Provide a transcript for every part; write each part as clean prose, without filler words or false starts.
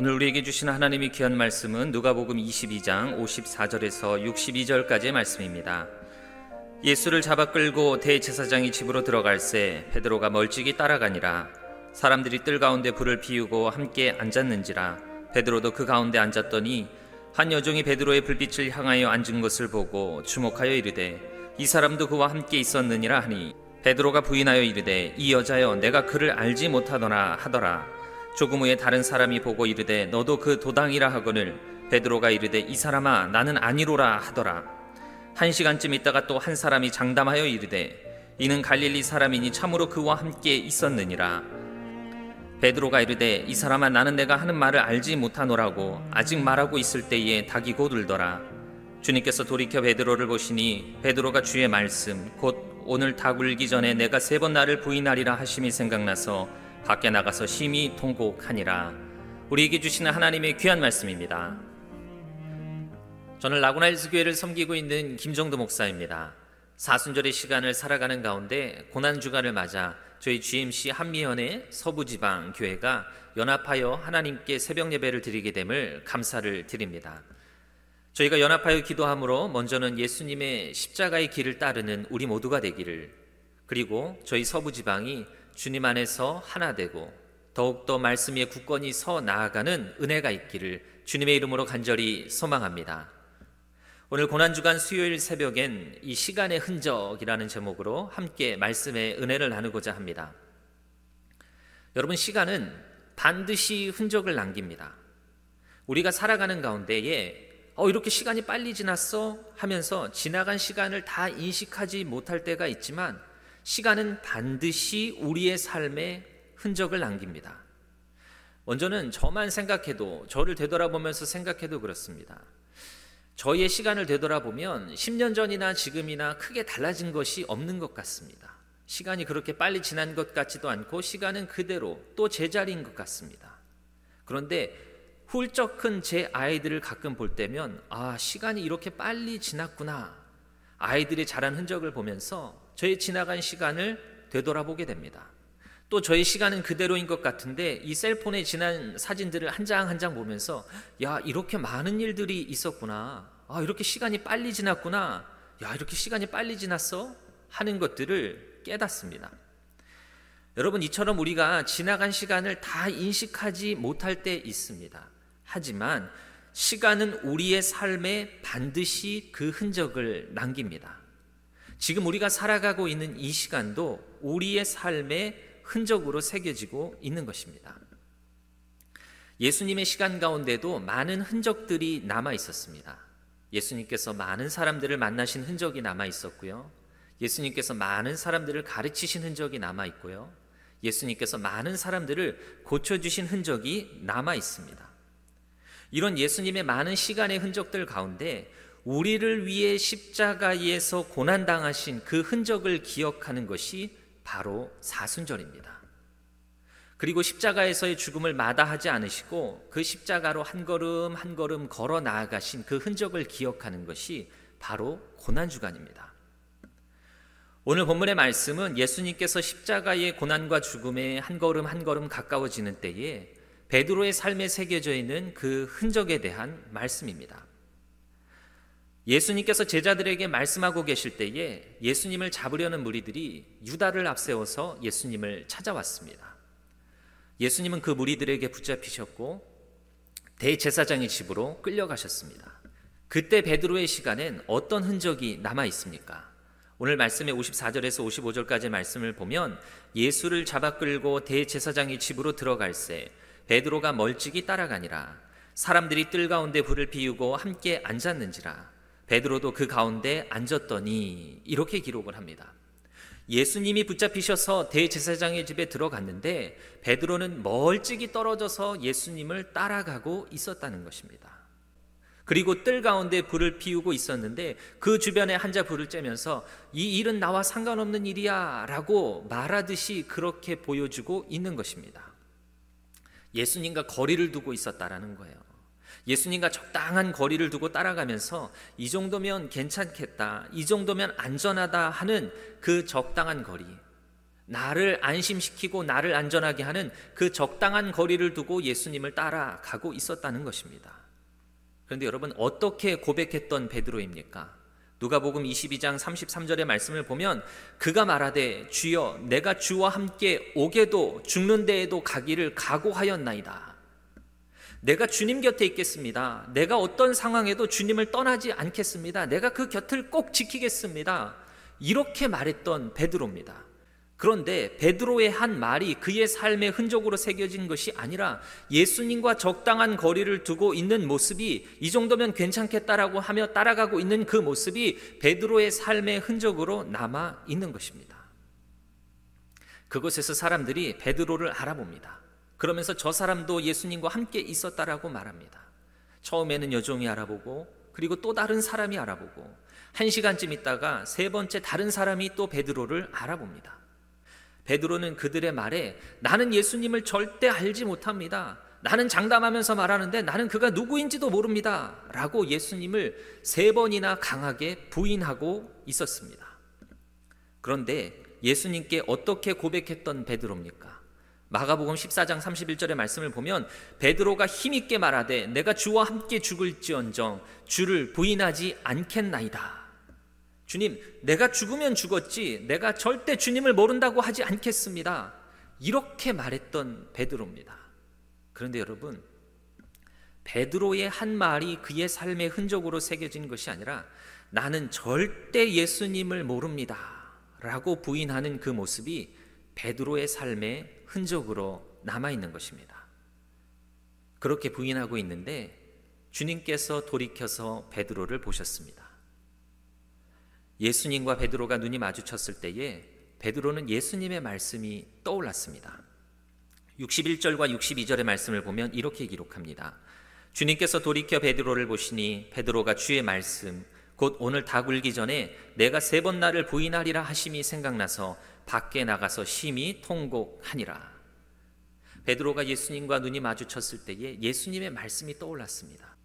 오늘 우리에게 주신 하나님의 귀한 말씀은 누가복음 22장 54절에서 62절까지의 말씀입니다. 예수를 잡아 끌고 대제사장이 집으로 들어갈새 베드로가 멀찍이 따라가니라. 사람들이 뜰 가운데 불을 피우고 함께 앉았는지라. 베드로도 그 가운데 앉았더니 한 여종이 베드로의 불빛을 향하여 앉은 것을 보고 주목하여 이르되 이 사람도 그와 함께 있었느니라 하니, 베드로가 부인하여 이르되 이 여자여 내가 그를 알지 못하더라 하더라. 조금 후에 다른 사람이 보고 이르되 너도 그 도당이라 하거늘 베드로가 이르되 이 사람아 나는 아니로라 하더라. 1시간쯤 있다가 또 한 사람이 장담하여 이르되 이는 갈릴리 사람이니 참으로 그와 함께 있었느니라. 베드로가 이르되 이 사람아 나는 내가 하는 말을 알지 못하노라고 아직 말하고 있을 때에 닭이 곧 울더라. 주님께서 돌이켜 베드로를 보시니 베드로가 주의 말씀 곧 오늘 닭 울기 전에 내가 3번 나를 부인하리라 하심이 생각나서 밖에 나가서 심히 통곡하니라. 우리에게 주시는 하나님의 귀한 말씀입니다. 저는 라구나힐스 교회를 섬기고 있는 김정도 목사입니다. 사순절의 시간을 살아가는 가운데 고난주간을 맞아 저희 GMC 한미현의 서부지방 교회가 연합하여 하나님께 새벽 예배를 드리게 됨을 감사를 드립니다. 저희가 연합하여 기도함으로 먼저는 예수님의 십자가의 길을 따르는 우리 모두가 되기를, 그리고 저희 서부지방이 주님 안에서 하나 되고 더욱더 말씀 위에 굳건히 서 나아가는 은혜가 있기를 주님의 이름으로 간절히 소망합니다. 오늘 고난주간 수요일 새벽엔 이 시간의 흔적이라는 제목으로 함께 말씀의 은혜를 나누고자 합니다. 여러분, 시간은 반드시 흔적을 남깁니다. 우리가 살아가는 가운데에 이렇게 시간이 빨리 지났어 하면서 지나간 시간을 다 인식하지 못할 때가 있지만, 시간은 반드시 우리의 삶에 흔적을 남깁니다. 먼저는 저만 생각해도, 저를 되돌아보면서 생각해도 그렇습니다. 저희의 시간을 되돌아보면 10년 전이나 지금이나 크게 달라진 것이 없는 것 같습니다. 시간이 그렇게 빨리 지난 것 같지도 않고 시간은 그대로 또 제자리인 것 같습니다. 그런데 훌쩍 큰 제 아이들을 가끔 볼 때면 시간이 이렇게 빨리 지났구나, 아이들이 자란 흔적을 보면서 저의 지나간 시간을 되돌아보게 됩니다. 또 저의 시간은 그대로인 것 같은데 이 셀폰에 지난 사진들을 한 장 한 장 보면서 이렇게 많은 일들이 있었구나, 이렇게 시간이 빨리 지났구나, 이렇게 시간이 빨리 지났어 하는 것들을 깨닫습니다. 여러분, 이처럼 우리가 지나간 시간을 다 인식하지 못할 때 있습니다. 하지만 시간은 우리의 삶에 반드시 그 흔적을 남깁니다. 지금 우리가 살아가고 있는 이 시간도 우리의 삶의 흔적으로 새겨지고 있는 것입니다. 예수님의 시간 가운데도 많은 흔적들이 남아 있었습니다. 예수님께서 많은 사람들을 만나신 흔적이 남아 있었고요. 예수님께서 많은 사람들을 가르치신 흔적이 남아 있고요. 예수님께서 많은 사람들을 고쳐주신 흔적이 남아 있습니다. 이런 예수님의 많은 시간의 흔적들 가운데 우리를 위해 십자가에서 고난당하신 그 흔적을 기억하는 것이 바로 사순절입니다. 그리고 십자가에서의 죽음을 마다하지 않으시고 그 십자가로 한 걸음 한 걸음 걸어 나아가신 그 흔적을 기억하는 것이 바로 고난주간입니다. 오늘 본문의 말씀은 예수님께서 십자가의 고난과 죽음에 한 걸음 한 걸음 가까워지는 때에 베드로의 삶에 새겨져 있는 그 흔적에 대한 말씀입니다. 예수님께서 제자들에게 말씀하고 계실 때에 예수님을 잡으려는 무리들이 유다를 앞세워서 예수님을 찾아왔습니다. 예수님은 그 무리들에게 붙잡히셨고 대제사장의 집으로 끌려가셨습니다. 그때 베드로의 시간엔 어떤 흔적이 남아 있습니까? 오늘 말씀의 54절에서 55절까지 말씀을 보면 예수를 잡아 끌고 대제사장의 집으로 들어갈새 베드로가 멀찍이 따라가니라. 사람들이 뜰 가운데 불을 피우고 함께 앉았는지라. 베드로도 그 가운데 앉았더니, 이렇게 기록을 합니다. 예수님이 붙잡히셔서 대제사장의 집에 들어갔는데 베드로는 멀찍이 떨어져서 예수님을 따라가고 있었다는 것입니다. 그리고 뜰 가운데 불을 피우고 있었는데 그 주변에 앉아 불을 쬐면서 이 일은 나와 상관없는 일이야 라고 말하듯이 그렇게 보여주고 있는 것입니다. 예수님과 거리를 두고 있었다라는 거예요. 예수님과 적당한 거리를 두고 따라가면서 이 정도면 괜찮겠다, 이 정도면 안전하다 하는 그 적당한 거리, 나를 안심시키고 나를 안전하게 하는 그 적당한 거리를 두고 예수님을 따라가고 있었다는 것입니다. 그런데 여러분, 어떻게 고백했던 베드로입니까? 누가복음 22장 33절의 말씀을 보면 그가 말하되 주여 내가 주와 함께 오게도 죽는 데에도 가기를 각오하였나이다. 내가 주님 곁에 있겠습니다. 내가 어떤 상황에도 주님을 떠나지 않겠습니다. 내가 그 곁을 꼭 지키겠습니다. 이렇게 말했던 베드로입니다. 그런데 베드로의 한 말이 그의 삶의 흔적으로 새겨진 것이 아니라 예수님과 적당한 거리를 두고 있는 모습이, 이 정도면 괜찮겠다라고 하며 따라가고 있는 그 모습이 베드로의 삶의 흔적으로 남아 있는 것입니다. 그곳에서 사람들이 베드로를 알아봅니다. 그러면서 저 사람도 예수님과 함께 있었다라고 말합니다. 처음에는 여종이 알아보고, 그리고 또 다른 사람이 알아보고, 1시간쯤 있다가 세 번째 다른 사람이 또 베드로를 알아봅니다. 베드로는 그들의 말에 나는 예수님을 절대 알지 못합니다. 나는 장담하면서 말하는데 나는 그가 누구인지도 모릅니다. 라고 예수님을 3번이나 강하게 부인하고 있었습니다. 그런데 예수님께 어떻게 고백했던 베드로입니까? 마가복음 14장 31절의 말씀을 보면 베드로가 힘있게 말하되 내가 주와 함께 죽을지언정 주를 부인하지 않겠나이다. 주님, 내가 죽으면 죽었지 내가 절대 주님을 모른다고 하지 않겠습니다. 이렇게 말했던 베드로입니다. 그런데 여러분, 베드로의 한 말이 그의 삶의 흔적으로 새겨진 것이 아니라 나는 절대 예수님을 모릅니다 라고 부인하는 그 모습이 베드로의 삶의 흔적으로 남아있는 것입니다. 그렇게 부인하고 있는데 주님께서 돌이켜서 베드로를 보셨습니다. 예수님과 베드로가 눈이 마주쳤을 때에 베드로는 예수님의 말씀이 떠올랐습니다. 61절과 62절의 말씀을 보면 이렇게 기록합니다. 주님께서 돌이켜 베드로를 보시니 베드로가 주의 말씀 곧 오늘 닭 울기 전에 내가 3번 나를 부인하리라 하심이 생각나서 밖에 나가서 심히 통곡하니라. 베드로가 예수님과 눈이 마주쳤을 때에 예수님의 말씀이 떠올랐습니다.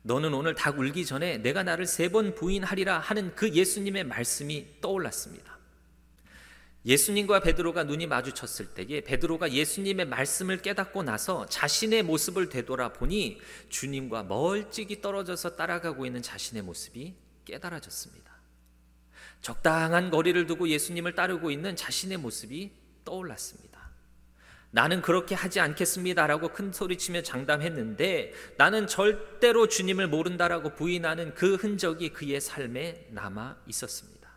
너는 오늘 닭 울기 전에 내가 나를 3번 부인하리라 하는 그 예수님의 말씀이 떠올랐습니다. 예수님과 베드로가 눈이 마주쳤을 때에 베드로가 예수님의 말씀을 깨닫고 나서 자신의 모습을 되돌아보니 주님과 멀찍이 떨어져서 따라가고 있는 자신의 모습이 깨달아졌습니다. 적당한 거리를 두고 예수님을 따르고 있는 자신의 모습이 떠올랐습니다. 나는 그렇게 하지 않겠습니다라고 큰 소리치며 장담했는데 나는 절대로 주님을 모른다라고 부인하는 그 흔적이 그의 삶에 남아 있었습니다.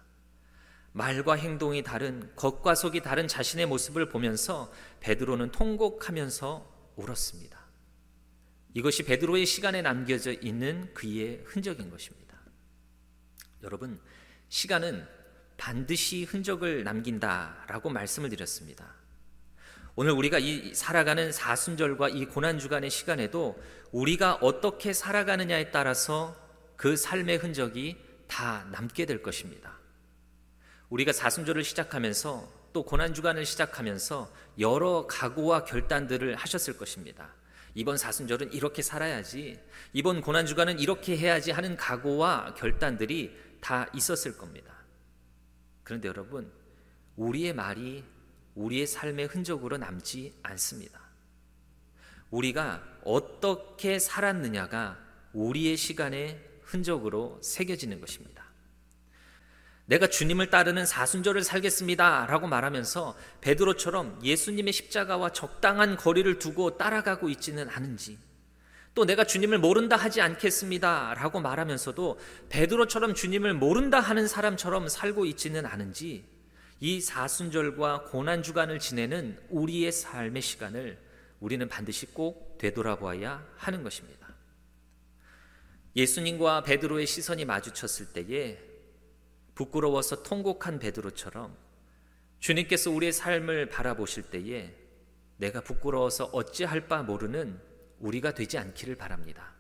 말과 행동이 다른, 겉과 속이 다른 자신의 모습을 보면서 베드로는 통곡하면서 울었습니다. 이것이 베드로의 시간에 남겨져 있는 그의 흔적인 것입니다. 여러분, 시간은 반드시 흔적을 남긴다라고 말씀을 드렸습니다. 오늘 우리가 이 살아가는 사순절과 이 고난주간의 시간에도 우리가 어떻게 살아가느냐에 따라서 그 삶의 흔적이 다 남게 될 것입니다. 우리가 사순절을 시작하면서 또 고난주간을 시작하면서 여러 각오와 결단들을 하셨을 것입니다. 이번 사순절은 이렇게 살아야지, 이번 고난주간은 이렇게 해야지 하는 각오와 결단들이 다 있었을 겁니다. 그런데 여러분, 우리의 말이 우리의 삶의 흔적으로 남지 않습니다. 우리가 어떻게 살았느냐가 우리의 시간의 흔적으로 새겨지는 것입니다. 내가 주님을 따르는 사순절을 살겠습니다 라고 말하면서 베드로처럼 예수님의 십자가와 적당한 거리를 두고 따라가고 있지는 않은지, 또 내가 주님을 모른다 하지 않겠습니다 라고 말하면서도 베드로처럼 주님을 모른다 하는 사람처럼 살고 있지는 않은지, 이 사순절과 고난주간을 지내는 우리의 삶의 시간을 우리는 반드시 꼭 되돌아보아야 하는 것입니다. 예수님과 베드로의 시선이 마주쳤을 때에 부끄러워서 통곡한 베드로처럼 주님께서 우리의 삶을 바라보실 때에 내가 부끄러워서 어찌할 바 모르는 우리가 되지 않기를 바랍니다.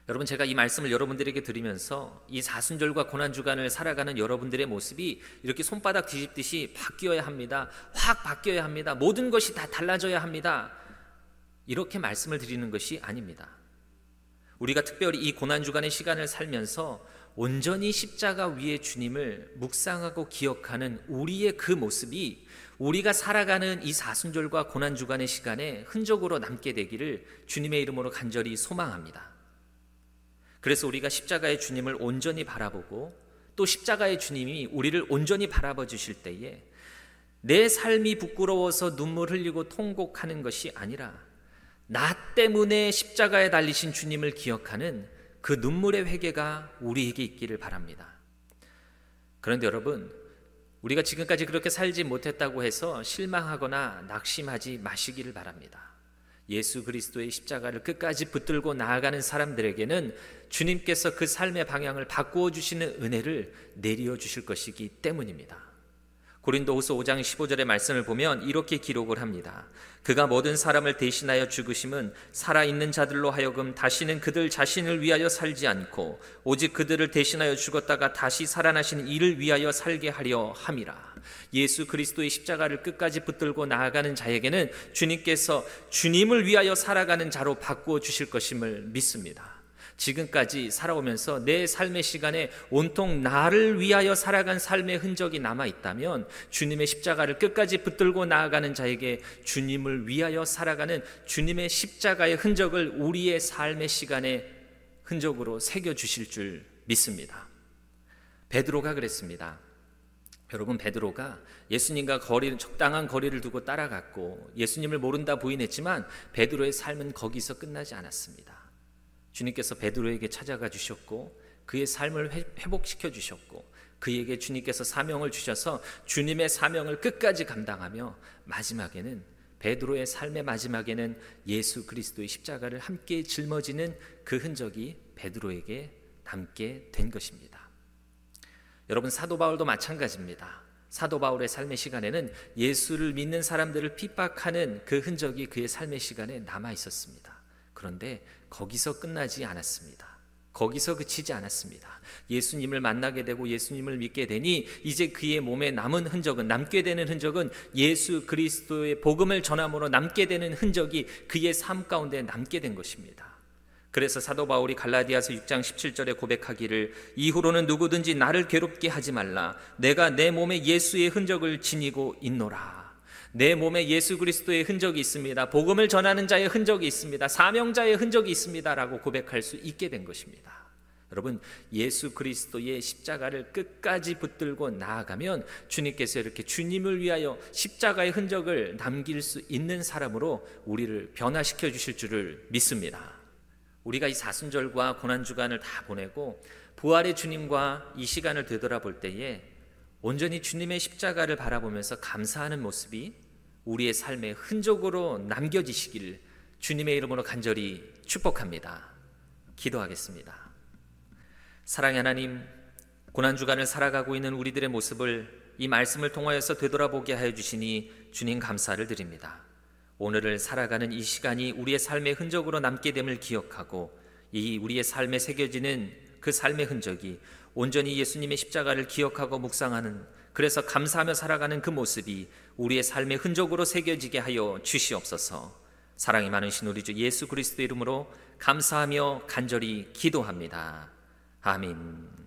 여러분, 제가 이 말씀을 여러분들에게 드리면서 이 사순절과 고난주간을 살아가는 여러분들의 모습이 이렇게 손바닥 뒤집듯이 바뀌어야 합니다. 확 바뀌어야 합니다. 모든 것이 다 달라져야 합니다. 이렇게 말씀을 드리는 것이 아닙니다. 우리가 특별히 이 고난주간의 시간을 살면서 온전히 십자가 위에 주님을 묵상하고 기억하는 우리의 그 모습이 우리가 살아가는 이 사순절과 고난주간의 시간에 흔적으로 남게 되기를 주님의 이름으로 간절히 소망합니다. 그래서 우리가 십자가의 주님을 온전히 바라보고 또 십자가의 주님이 우리를 온전히 바라봐 주실 때에 내 삶이 부끄러워서 눈물 흘리고 통곡하는 것이 아니라 나 때문에 십자가에 달리신 주님을 기억하는 그 눈물의 회개가 우리에게 있기를 바랍니다. 그런데 여러분, 우리가 지금까지 그렇게 살지 못했다고 해서 실망하거나 낙심하지 마시기를 바랍니다. 예수 그리스도의 십자가를 끝까지 붙들고 나아가는 사람들에게는 주님께서 그 삶의 방향을 바꾸어 주시는 은혜를 내려 주실 것이기 때문입니다. 고린도후서 5장 15절의 말씀을 보면 이렇게 기록을 합니다. 그가 모든 사람을 대신하여 죽으심은 살아있는 자들로 하여금 다시는 그들 자신을 위하여 살지 않고 오직 그들을 대신하여 죽었다가 다시 살아나신 이를 위하여 살게 하려 함이라. 예수 그리스도의 십자가를 끝까지 붙들고 나아가는 자에게는 주님께서 주님을 위하여 살아가는 자로 바꾸어 주실 것임을 믿습니다. 지금까지 살아오면서 내 삶의 시간에 온통 나를 위하여 살아간 삶의 흔적이 남아있다면 주님의 십자가를 끝까지 붙들고 나아가는 자에게 주님을 위하여 살아가는 주님의 십자가의 흔적을 우리의 삶의 시간에 흔적으로 새겨주실 줄 믿습니다. 베드로가 그랬습니다. 여러분, 베드로가 예수님과 적당한 거리를 두고 따라갔고 예수님을 모른다 부인했지만 베드로의 삶은 거기서 끝나지 않았습니다. 주님께서 베드로에게 찾아가 주셨고 그의 삶을 회복시켜 주셨고 그에게 주님께서 사명을 주셔서 주님의 사명을 끝까지 감당하며 마지막에는 베드로의 삶의 마지막에는 예수 그리스도의 십자가를 함께 짊어지는 그 흔적이 베드로에게 남게 된 것입니다. 여러분, 사도 바울도 마찬가지입니다. 사도 바울의 삶의 시간에는 예수를 믿는 사람들을 핍박하는 그 흔적이 그의 삶의 시간에 남아 있었습니다. 그런데 거기서 끝나지 않았습니다. 거기서 그치지 않았습니다. 예수님을 만나게 되고 예수님을 믿게 되니 이제 그의 몸에 남은 흔적은, 남게 되는 흔적은 예수 그리스도의 복음을 전함으로 남게 되는 흔적이 그의 삶 가운데 남게 된 것입니다. 그래서 사도 바울이 갈라디아서 6장 17절에 고백하기를 이후로는 누구든지 나를 괴롭게 하지 말라. 내가 내 몸에 예수의 흔적을 지니고 있노라. 내 몸에 예수 그리스도의 흔적이 있습니다. 복음을 전하는 자의 흔적이 있습니다. 사명자의 흔적이 있습니다. 라고 고백할 수 있게 된 것입니다. 여러분, 예수 그리스도의 십자가를 끝까지 붙들고 나아가면 주님께서 이렇게 주님을 위하여 십자가의 흔적을 남길 수 있는 사람으로 우리를 변화시켜 주실 줄을 믿습니다. 우리가 이 사순절과 고난주간을 다 보내고 부활의 주님과 이 시간을 되돌아볼 때에 온전히 주님의 십자가를 바라보면서 감사하는 모습이 우리의 삶의 흔적으로 남겨지시기를 주님의 이름으로 간절히 축복합니다. 기도하겠습니다. 사랑의 하나님, 고난주간을 살아가고 있는 우리들의 모습을 이 말씀을 통하여서 되돌아보게 하여 주시니 주님 감사를 드립니다. 오늘을 살아가는 이 시간이 우리의 삶의 흔적으로 남게 됨을 기억하고 이 우리의 삶에 새겨지는 그 삶의 흔적이 온전히 예수님의 십자가를 기억하고 묵상하는, 그래서 감사하며 살아가는 그 모습이 우리의 삶의 흔적으로 새겨지게 하여 주시옵소서. 사랑이 많으신 우리 주 예수 그리스도의 이름으로 감사하며 간절히 기도합니다. 아멘.